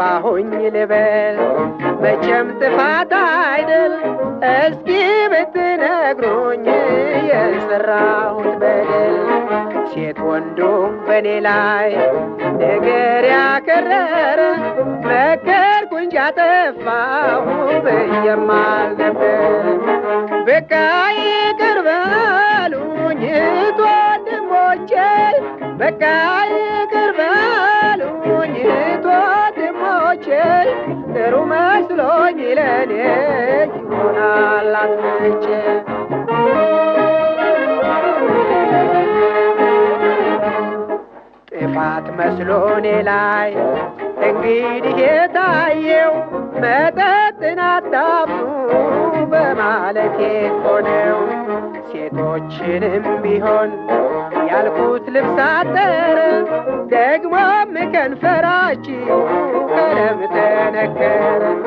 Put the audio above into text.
ጠፋሁኝ ልበል መቼም ጥፋት አይደል እስኪ ብትነግሩኝ የሰራሁት በደል ሴት ወንዱ በኔ ላይ ነገር ያከረረ መከርኩኝ ያጠፋሁ ብዬማል ነበር በቃ ይቅር በሉኝ ወንድሞቼ በቃ ይቅር በሉኝ ወንድሞቼ ጥሩ መስሎኝ ለኔ ይሆናል አጥፍቼ ጥፋት መስሎኔ ላይ እንግዲህ የታየው መጠጥን አታብዙ በማለቴ ሆነው ሴቶችንም ቢሆን ያልኩት ልብስ አጠረ ደግሞም ከንፈራችሁ ቀለም ተነከረ